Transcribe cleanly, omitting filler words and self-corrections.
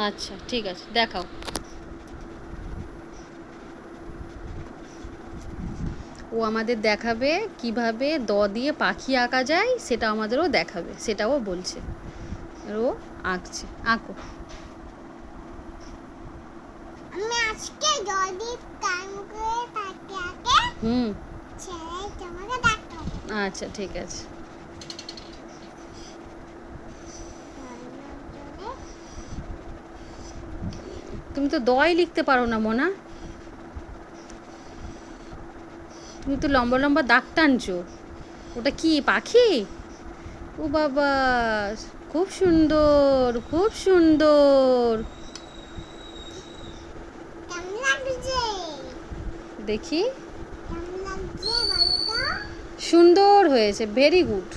আচ্ছা ঠিক আছে, দেখাও। ও আমাদের দেখাবে কিভাবে দিয়ে পাখি আঁকা যায়, সেটা আমাদেরও দেখাবে, সেটাও বলছে। আর ও আঁকছে, আঁকো। আমি আজকে যদি কাম করে পাখি আঁকে ছেড়ে তোমাকে দেখাবো। আচ্ছা ঠিক আছে। তুমি তো দই লিখতে পারো না মোনা, তুমি তো লম্বা লম্বা দাগ টানছো। ওটা কি পাখি? ও বাবা, খুব সুন্দর, খুব সুন্দর। কেমন লাগছে? দেখি, কেমন লাগছে বলো তো? সুন্দর হয়েছে, ভেরি গুড।